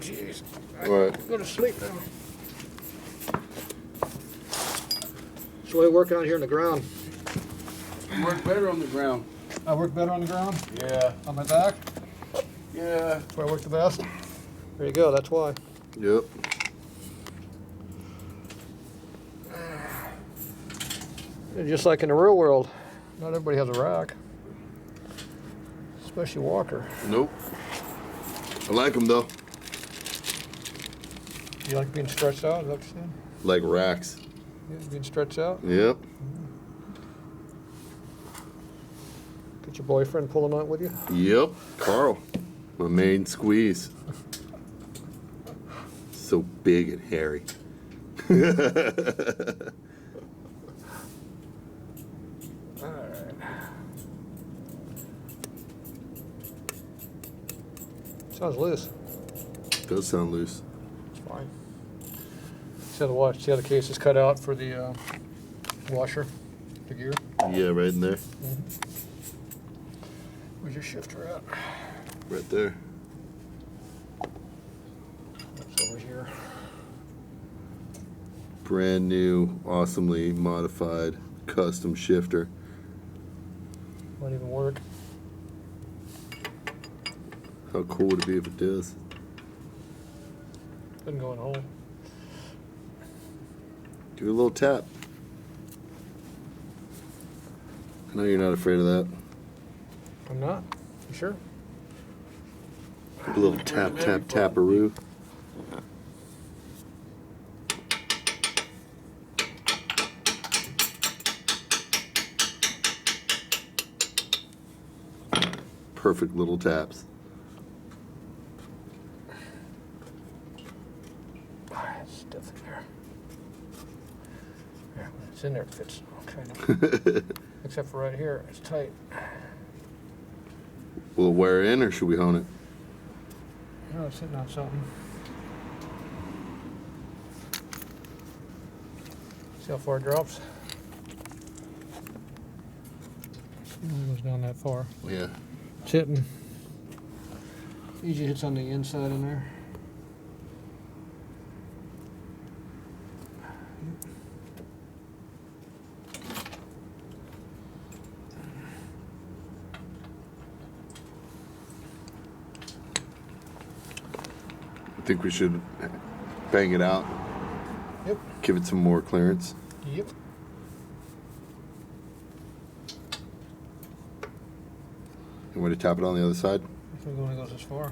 jeez. What? Go to sleep now. So I work out here on the ground. You work better on the ground. I work better on the ground? Yeah. On my back? Yeah. That's where I work the best? There you go, that's why. Yep. And just like in the real world, not everybody has a rack. Especially Walker. Nope. I like them though. You like being stretched out, is that what you're saying? Like racks. Yeah, being stretched out? Yep. Get your boyfriend pull them out with you? Yep. Carl. My main squeeze. So big and hairy. Alright. Sounds loose. Does sound loose. It's fine. See how the case is cut out for the washer, the gear? Yeah, right in there. Where's your shifter at? Right there. It's over here. Brand new, awesomely modified custom shifter. Might even work. How cool would it be if it does? Couldn't go in a hole. Do a little tap. I know you're not afraid of that. I'm not? You sure? A little tap, tap, taparoo. Perfect little taps. It's stiff in there. Yeah, when it's in there, it fits kind of. Except for right here, it's tight. Will it wear in or should we hone it? No, it's sitting on something. See how far it drops? It goes down that far. Yeah. It's hitting. Usually hits on the inside in there. I think we should bang it out. Yep. Give it some more clearance. Yep. You want to tap it on the other side? I think it only goes as far.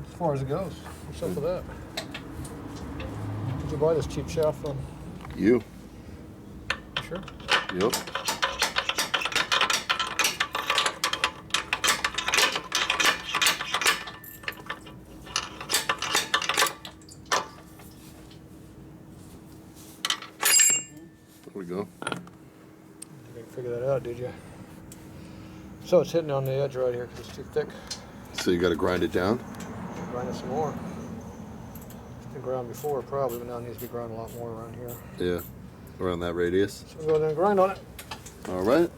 As far as it goes. What's up with that? Did you buy this cheap shaft from? You. You sure? Yep. There we go. You didn't figure that out, did you? So it's hitting on the edge right here because it's too thick. So you got to grind it down? Grind it some more. It's been ground before probably, but now it needs to be ground a lot more around here. Yeah. Around that radius. So we'll go there and grind on it. All right.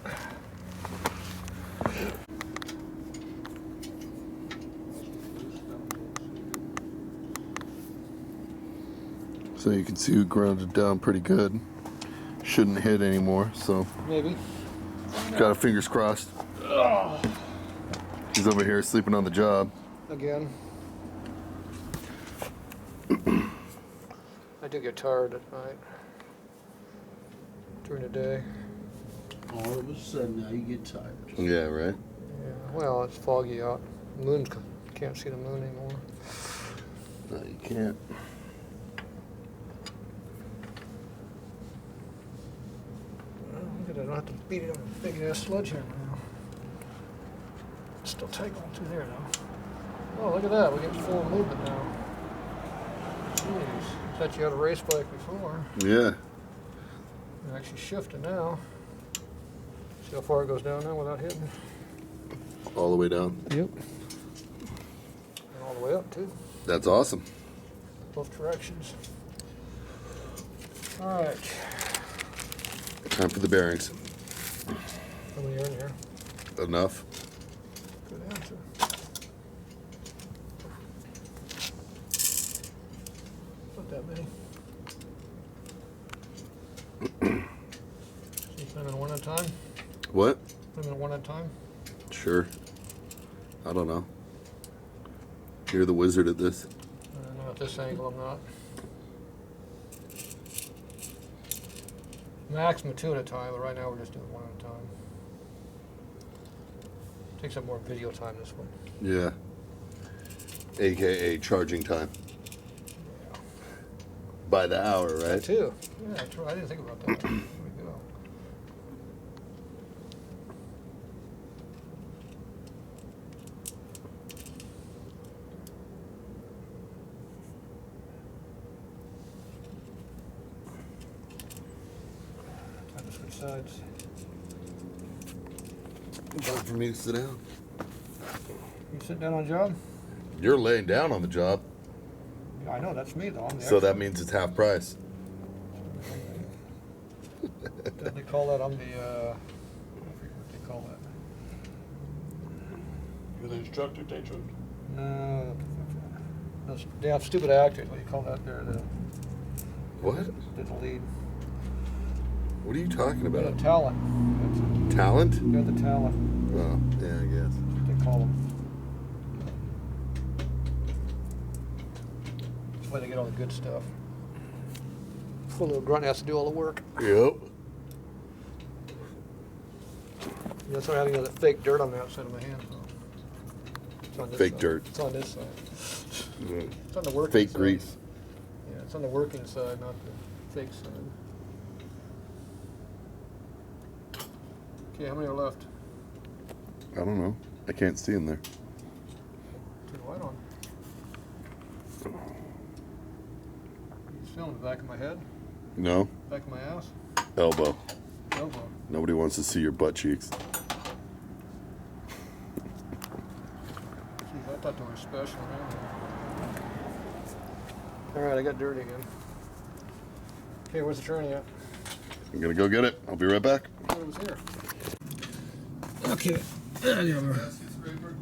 So you can see we ground it down pretty good. Shouldn't hit anymore, so Maybe. got our fingers crossed. He's over here sleeping on the job. Again. I do get tired at night. During the day. All of a sudden now you get tired. Yeah, right? Yeah. Well, it's foggy out. Moon's can't see the moon anymore. No, you can't. Well, look at it. I don't have to beat it on a big ass sledgehammer now. It's still tight going through there though. Oh, look at that. We're getting full movement now. Jeez. Thought you had a race bike before. Yeah. You're actually shifting now. See how far it goes down now without hitting? All the way down. Yep. And all the way up too. That's awesome. Both directions. All right. Time for the bearings. How many are in here? Enough. Good answer. that many. So you put them in one at a time? What? Put them in one at a time? Sure. I don't know. You're the wizard at this. I don't know, at this angle I'm not. Maximum 2 at a time, but right now we're just doing 1 at a time. Takes up more video time this one. Yeah. AKA charging time. Yeah. By the hour, right? That too. Yeah, true. I didn't think about that. There we go. Time to switch sides. Time for me to sit down. You sit down on the job? You're laying down on the job, Yeah, I know, that's me though. I'm the so that expert. means it's half price. They call that, I'm the, I forget what they call that. You're the instructor, Tatro. No, those damn stupid actors, what do you call that there? What? The lead. What are you talking The about? talent. Talent? They're the talent, Oh, yeah, I guess. they call them. That's why they get all the good stuff. Poor little grunt has to do all the work. Yep. That's why I having that fake dirt on the outside of my hand. It's on this Fake side. dirt. It's on this side. Mm. It's on the working Fake side. grease. Yeah, it's on the working side, not the fake side. Okay, how many are left? I don't know. I can't see in there. Turn the light on. You feeling the back of my head? No? Back of my ass? Elbow. Elbow. Nobody wants to see your butt cheeks. Jeez, I thought they were special. Alright, I got dirty again. Okay, where's the turning at? I'm gonna go get it. I'll be right back. I thought it was here. Okay.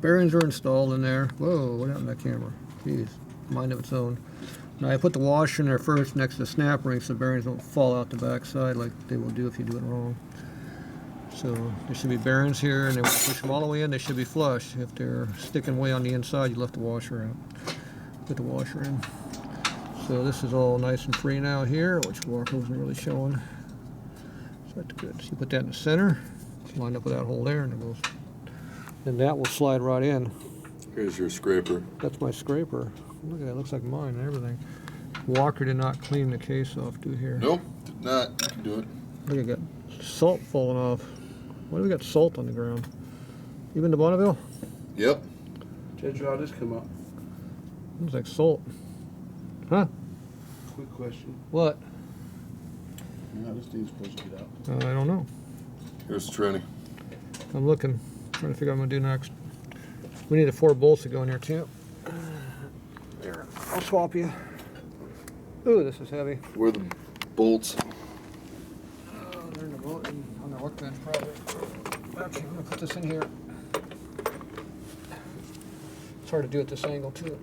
Bearings are installed in there. Whoa, what happened to that camera? Jeez, mind of its own. Now I put the washer in there first next to the snap ring so the bearings don't fall out the back side like they will do if you do it wrong. So there should be bearings here, and then when you push them all the way in, they should be flush. If they're sticking way on the inside, you left the washer out. Put the washer in. So this is all nice and free now here, which Walker wasn't really showing. So that's good. So you put that in the center, line up with that hole there, and it goes. Then that will slide right in. Here's your scraper. That's my scraper. Look at that, it looks like mine and everything. Walker did not clean the case off, do here. Nope, did not. You can do it. Look, I got salt falling off. Why do we got salt on the ground? You been to Bonneville? Yep. Tatro, how'd this come out? Looks like salt. Huh? Quick question. What? How this thing's supposed to get out? I don't know. Here's the tranny. I'm looking, trying to figure out what I'm gonna do next. We need the 4 bolts to go in here too. There, I'll swap you. Ooh, this is heavy. Where are the bolts? They're in the boat, on the workbench probably. Okay, I'm gonna put this in here. It's hard to do at this angle too.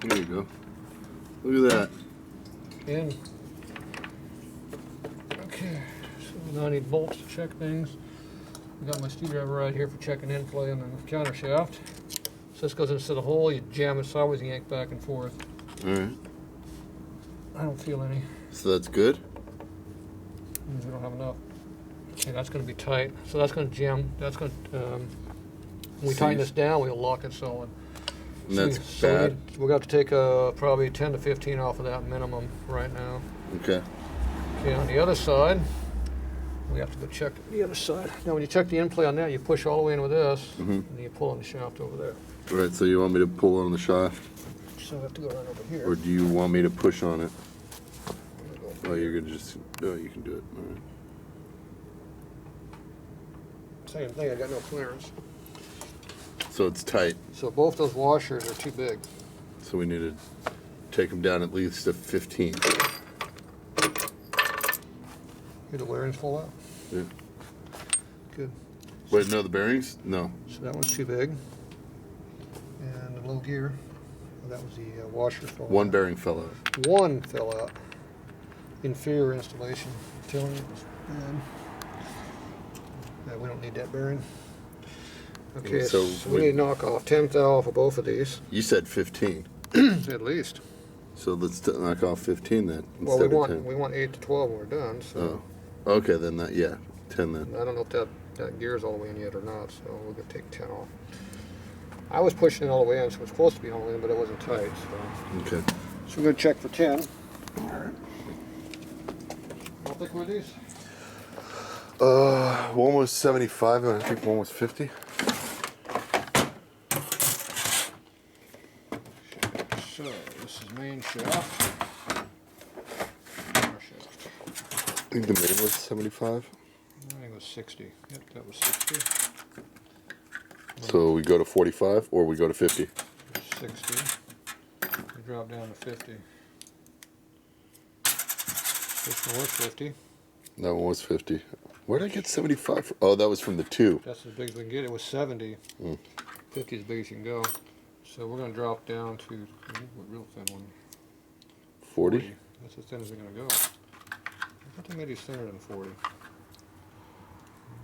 There you go. Look at that. In. Okay, so now I need bolts to check things. I got my screwdriver right here for checking in play on the counter shaft. So this goes into the hole, you jam it sideways and yank back and forth. Alright. I don't feel any. So that's good? Means we don't have enough. Okay, that's going to be tight. So that's going to jam. That's going to, when we tighten this down, we'll lock it solid. And that's So bad? we'll have to take probably 10 to 15 off of that minimum right now. Okay. Okay, on the other side, we have to go check the other side. Now, when you check the in play on that, you push all the way in with this, and then you pull on the shaft over there. Alright, so you want me to pull on the shaft? So we have to go right over here. Or do you want me to push on it? Oh, you're gonna just, oh, you can do it. Alright. Same thing, I got no clearance. So it's tight. So both those washers are too big. So we need to take them down at least to 15. Here the bearings fall out. Yeah. Good. Wait, no, the bearings? No. So that one's too big. And the low gear, well, that was the washer fell One out. bearing fell out. One fell out. Inferior installation. I'm telling you, it was bad. Yeah, we don't need that bearing. Okay, So so we need to knock off 10 thou off of both of these. You said 15. At least. So let's knock off 15 then. Well, we instead of 10. want 8 to 12 when we're done. So Oh. Okay, then that, yeah. 10 then. I don't know if that gear's all the way in yet or not. So we're gonna take 10 off. I was pushing it all the way in, so it was supposed to be all the way in, but it wasn't tight. So, Okay. so we're gonna check for 10. All right. How thick were these? One was 75 and I think one was 50. So this is main shaft. Our shaft. I think the main was 75. I think it was 60. Yep, that was 60. So we go to 45 or we go to 50? 60. We drop down to 50. This one was 50. That one was 50. Where did I get 75 from? Oh, that was from the 2. That's as big as we can get. It was 70. 50 is as big as you can go. So we're going to drop down to a real thin one. 40? That's as thin as we're going to go. I thought they made these thinner than 40. I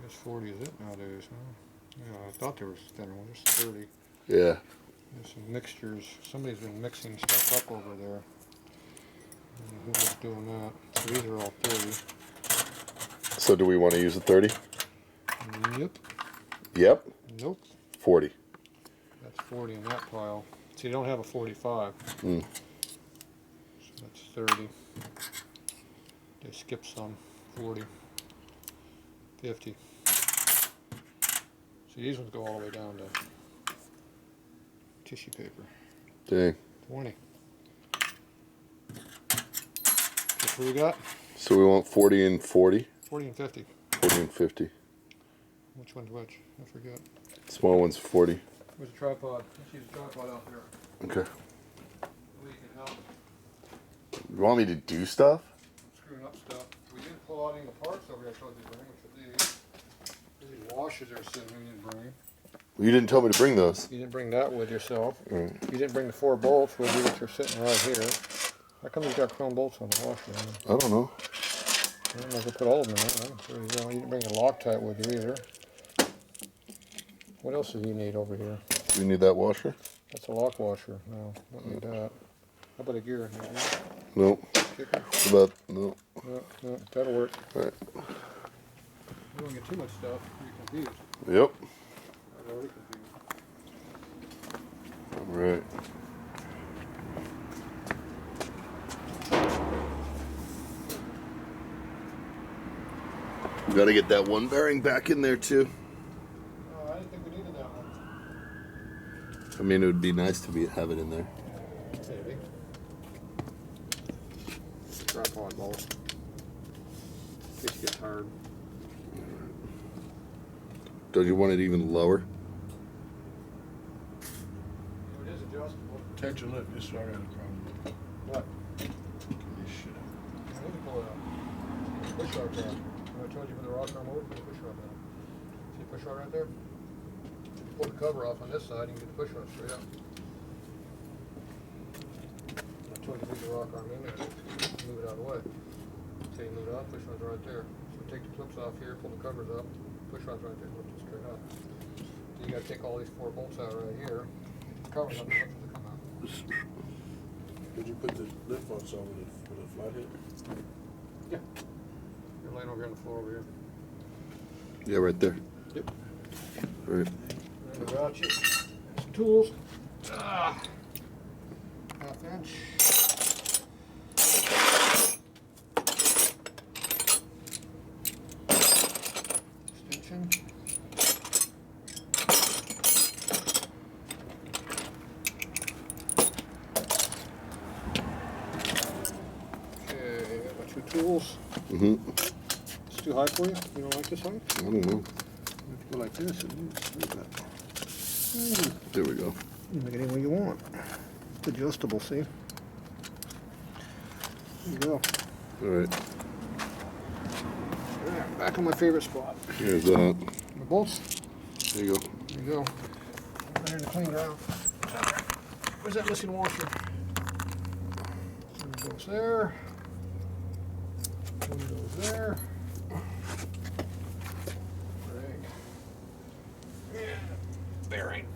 guess 40 is it nowadays, huh? Yeah, I thought there was thinner ones. There's 30. Yeah. There's some mixtures. Somebody's been mixing stuff up over there. I don't know who was doing that. So these are all 30. So do we want to use a 30? Yep. Yep. Nope. 40. That's 40 in that pile. See, you don't have a 45. Mm. So that's 30. They skipped some. 40. 50. See, these ones go all the way down to tissue paper. Dang. 20. Guess what we got? So we want 40 and 40? 40 and 50. 40 and 50. Which one's which? I forget. Small one's 40. Where's the tripod? Let's use the tripod out there. Okay. We can help. You want me to do stuff? Screwing up stuff. We didn't pull out any of the parts over here. I showed you to bring, which are these. These washers are sitting we didn't bring. You didn't tell me to bring those. You didn't bring that with yourself. Right. You didn't bring the 4 bolts with you, which are sitting right here. How come you've got chrome bolts on the washer? I don't know. I don't know if I put all of them in there. There you go. You didn't bring a Loctite with you either. What else do you need over here? Do you need that washer? That's a lock washer. No, don't need that. How about a gear? No. Kicker? What about, no. No, that'll work. Alright. You don't get too much stuff, you're confused. Yep. I'm already confused. Alright. We gotta get that one bearing back in there too. Oh, I didn't think we needed that one. I mean, it would be nice to have it in there. Maybe. Tripod bolt. In case you get tired. Don't you want it even lower? It is adjustable. Tatro, look, this is already a problem. What? Get this shit out. I need to pull it out. Push rod there. I told you with the rock arm over, put the push rod down. See the push rod right there? Pull the cover off on this side, you can get the push rod straight up. I told you to leave the rock arm in there, move it out of the way. So you move it out, push rod's right there. So take the clips off here, pull the covers up, push rod's right there, lift it straight up. So you gotta take all these 4 bolts out right here. The covers up, the lifters will come out. Did you put the lift bolts on with a flathead? Yeah. You're laying over here on the floor over here. Yeah, right there. Yep. Right. And I got you some tools. Half inch. Extension. Okay, I got 2 tools. Mm-hmm. It's too high for you? You don't like this height? I don't know. You have to go like this and look at that. There we go. You make it any way you want. It's adjustable, see? There you go. Alright. Alright, back on my favorite spot. Here's that. The bolts. There you go. There you go. Right in the clean ground. Where's that missing washer? One goes there. One goes there. Right. Yeah. Bearing.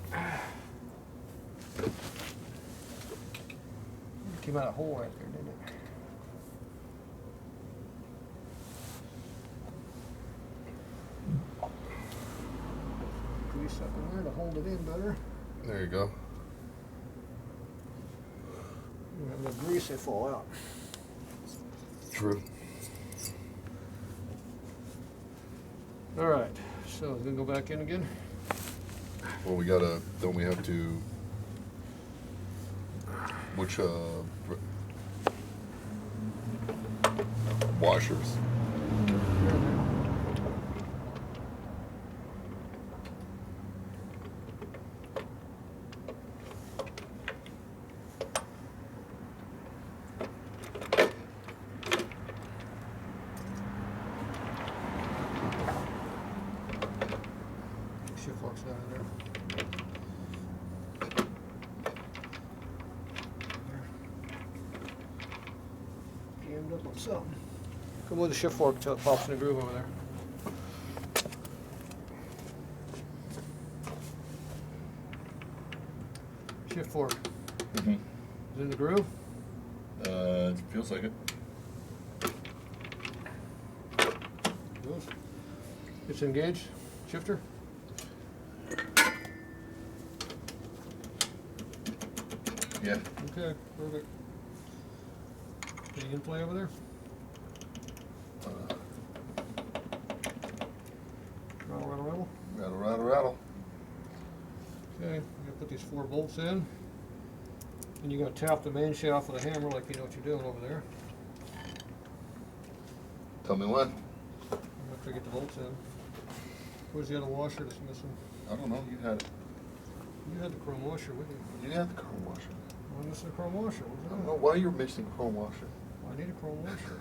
Came out a hole right there, didn't it? Grease up in there to hold it in better. There you go. You have no grease, they fall out. True. Alright, so it's gonna go back in again. Well, we gotta. Don't we have to? Which washers? Shift locks down in there. Jammed up on something. Come with the shift fork until it pops in the groove over there. Shift fork. Mm-hmm. Is it in the groove? It feels like it. Goes. It's engaged. Shifter. Yeah. Okay, perfect. Any in-play over there? Rattle, rattle, rattle. Rattle, rattle, rattle. Okay, you're gonna put these 4 bolts in. And you're gonna tap the main shaft with a hammer like you know what you're doing over there. Tell me when. After I get the bolts in. Where's the other washer that's missing? I don't know. You had it. You had the chrome washer with you. You had the chrome washer. I'm missing a chrome washer. I What's don't that? know why you're missing chrome washer. I need a chrome washer.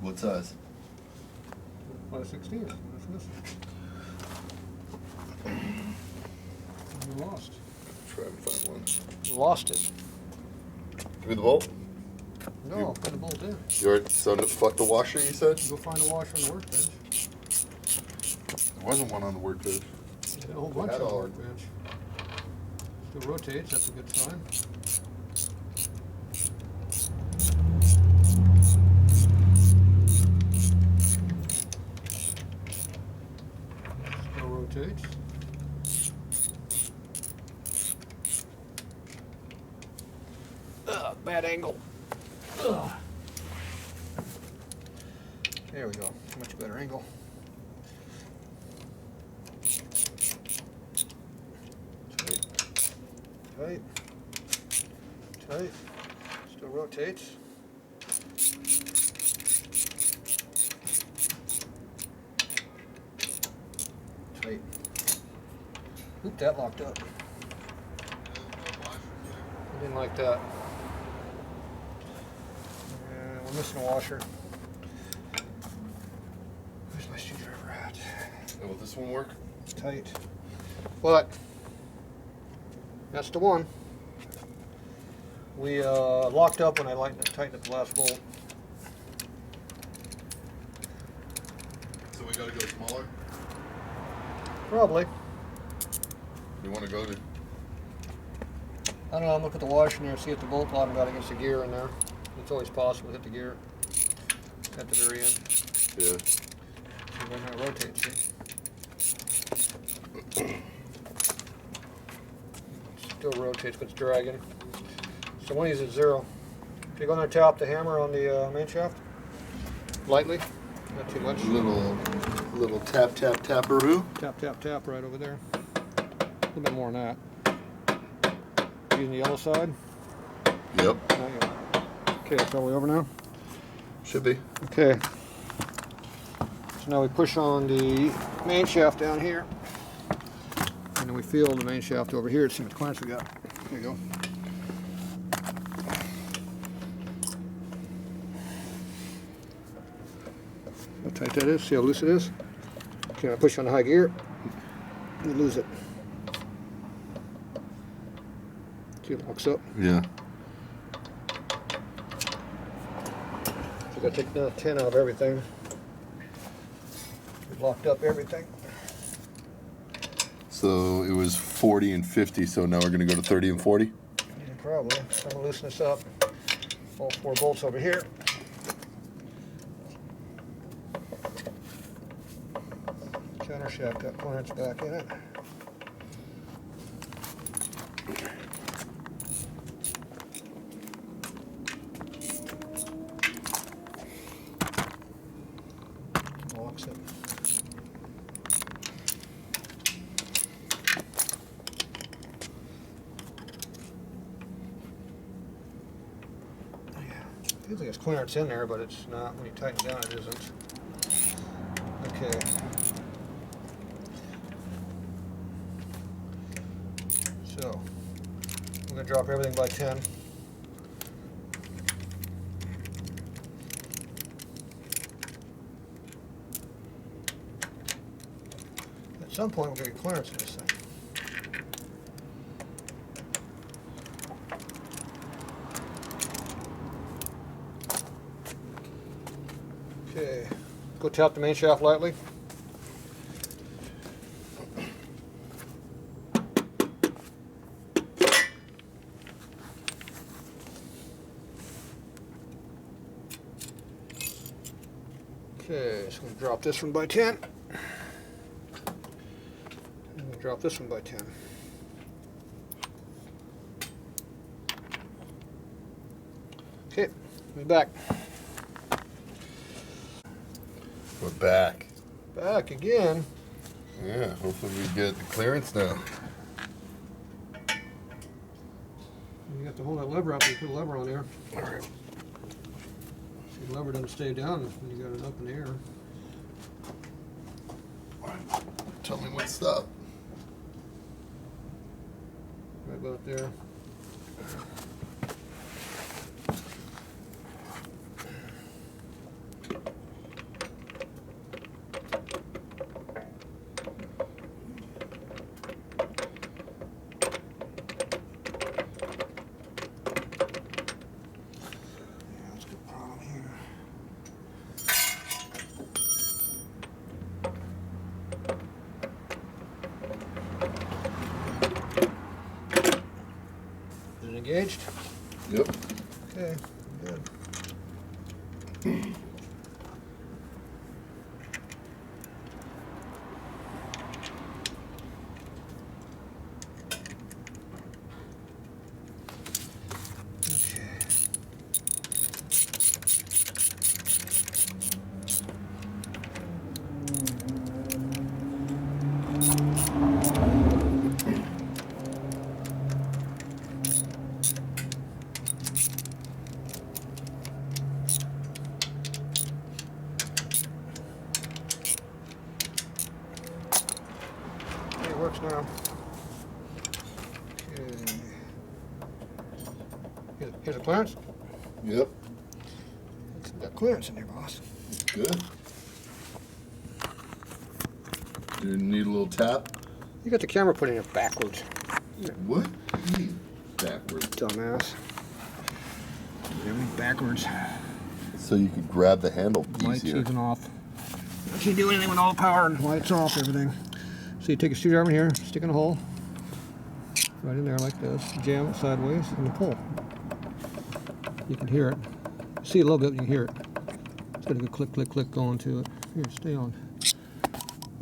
What size? 5/16. That's missing. You lost. Try and find one. Lost it. Give me the bolt. No, put the bolt in. You already so fuck the washer. You said Go find a washer on the workbench. there wasn't one on the workbench. There's a whole bunch had on the all. workbench. Still rotates, that's a good sign. Still rotates. Ugh, bad angle. Ugh. There we go, much better angle. Tight, tight, still rotates. Tight. Oop, that locked up. I didn't like that. We're missing a washer. Where's my screwdriver at? And will this one work? Tight. But that's the one. We locked up when I tightened up the last bolt. So we gotta go smaller. Probably. You want to go to? I don't know, I'm gonna put the washer in there, see if the bolt bottom got against the gear in there. It's always possible to hit the gear at the very end. Yeah. So then that rotates, see? Still rotates, but it's dragging. So when he's at 0, you're gonna tap the hammer on the main shaft lightly, not too much. Little tap tap taparoo. Tap, tap, tap right over there. A little bit more than that. Using the yellow side. Yep. Not yet. Okay, it's all the way over now. Should be. Okay. So now we push on the main shaft down here. And then we feel the main shaft over here to see what clamps we got. There you go. how tight that is. See how loose it is? Okay, I push on the high gear, you lose it. See it locks up. Yeah. So I gotta take the 10 out of everything. We've locked up everything. So it was 40 and 50, so now we're going to go to 30 and 40? Yeah, probably. So I'm gonna loosen this up. All 4 bolts over here. Counter shaft got clearance back in it. Locks it. Feels like there's clearance in there, but it's not. When you tighten down, it isn't. Okay. So, I'm going to drop everything by 10. At some point, we're going to get clearance in this thing. Okay, go tap the main shaft lightly. Okay, so I'm going to drop this one by 10. I'm going to drop this one by 10. Okay, we're back. We're back. Back again. Yeah, hopefully we get the clearance now. You have to hold that lever up. You put a lever on there. All right. See, the lever doesn't stay down when you got it up in the air. Tell me what's up. Right about there. Engaged? Yep. Okay, good. It works now. Okay. Here's a clearance. Yep. Got clearance in there, boss. Good. Do you need a little tap? You got the camera put in it backwards. What? Backwards. Dumbass. Everything backwards. So you could grab the handle Lights easier. even off. You can't do anything with all the power and lights off, everything. So you take a screwdriver in here, stick in a hole, right in there like this, jam it sideways, and pull. You can hear it. See a little bit, you can hear it. It's got a good click, click, click going to it. Here, stay on.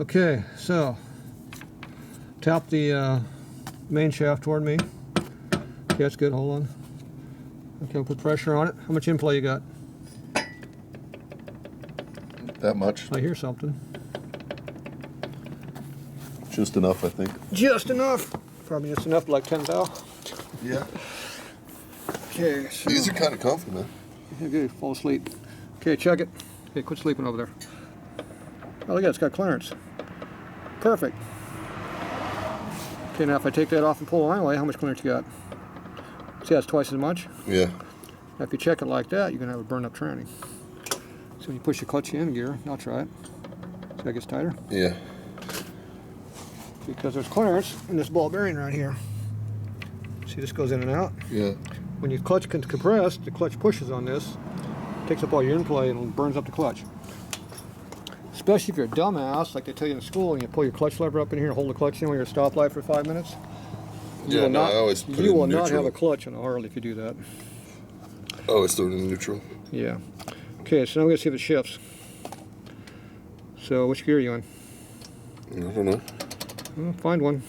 Okay, so tap the main shaft toward me. Okay, that's good, hold on. Okay, we'll put pressure on it. How much in play you got? That much? I hear something. Just enough, I think. Just enough. Probably just enough, like 10 thou. Yeah. Okay, so These are kind of comfy, man. okay, fall asleep. Okay, check it. Okay, quit sleeping over there. Oh, look at it, it's got clearance. Perfect. Okay, now if I take that off and pull it anyway, how much clearance you got? See, that's twice as much. Yeah. Now, if you check it like that, you're gonna have a burn up tranny. So when you push the clutch in gear, I'll try it. See that gets tighter? Yeah. Because there's clearance in this ball bearing right here. See, this goes in and out. Yeah. When your clutch can compress, the clutch pushes on this, takes up all your in-play and burns up the clutch. Especially if you're a dumbass, like they tell you in school, and you pull your clutch lever up in here and hold the clutch in when you're at a stoplight for 5 minutes. Yeah, no, I always put it You will in not have neutral. a clutch on a Harley if you do that. I always throw it in neutral. Yeah. Okay, so now we're going to see if it shifts. So which gear are you in? I don't know. Well, find one.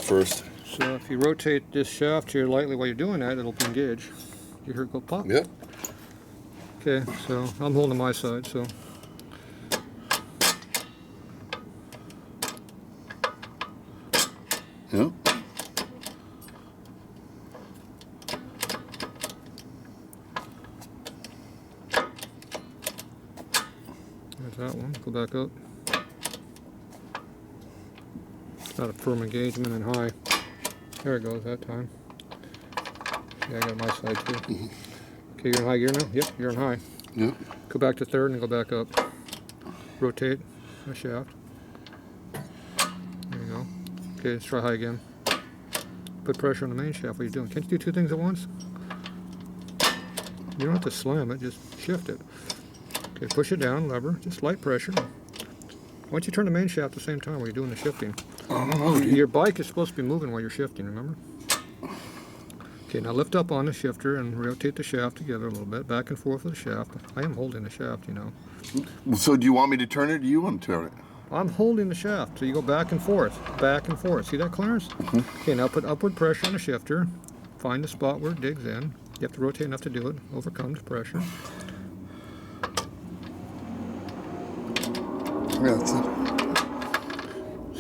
First. So if you rotate this shaft here lightly while you're doing that, it'll engage. You hear it go pop? Yep. Okay, so I'm holding my side, so. Yep. There's that one. Go back up. Not a firm engagement and high. There it goes that time. Yeah, I got my side too. Okay, you're in high gear now? Yep, you're in high. Yep. Go back to third and go back up. Rotate the shaft. There you go. Okay, let's try high again. Put pressure on the main shaft. What are you doing? Can't you do two things at once? You don't have to slam it, just shift it. Okay, push it down, lever, just light pressure. Why don't you turn the main shaft at the same time while you're doing the shifting? I don't know. Your bike is supposed to be moving while you're shifting, remember? Okay, now lift up on the shifter and rotate the shaft together a little bit, back and forth with the shaft. I am holding the shaft, you know. So do you want me to turn it or do you want to turn it? I'm holding the shaft, so you go back and forth, back and forth. See that clearance? Okay, now put upward pressure on the shifter. Find the spot where it digs in. You have to rotate enough to do it. Overcome the pressure. Yeah, that's it.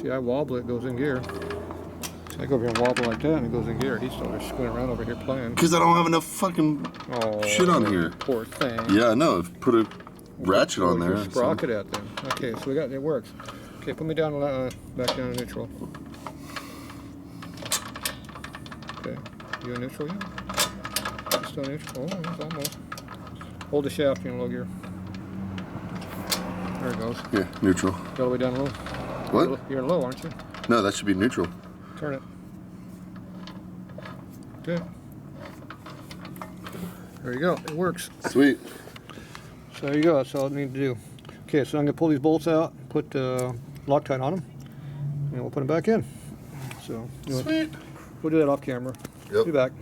See, I wobble it, goes in gear. See, I go over here and wobble like that, and it goes in gear. He's still there squinting around over here playing. Because I don't have enough fucking Oh, shit on here. poor thing. Yeah, I know. Put a ratchet on there. Where's your sprocket at then? Okay, so we got it works. Okay, put me down, back down to neutral. Okay, you in neutral yet? You still neutral? Oh, it's almost. Hold the shaft in low gear. There it goes. Yeah, neutral. Go all the way down low. What? You're in low, aren't you? No, that should be neutral. Turn it. Okay. There you go. It works. Sweet. So there you go. That's all I need to do. Okay, so I'm going to pull these bolts out, put Loctite on them, and we'll put them back in. So Sweet. we'll do that off camera. Yep. Be back.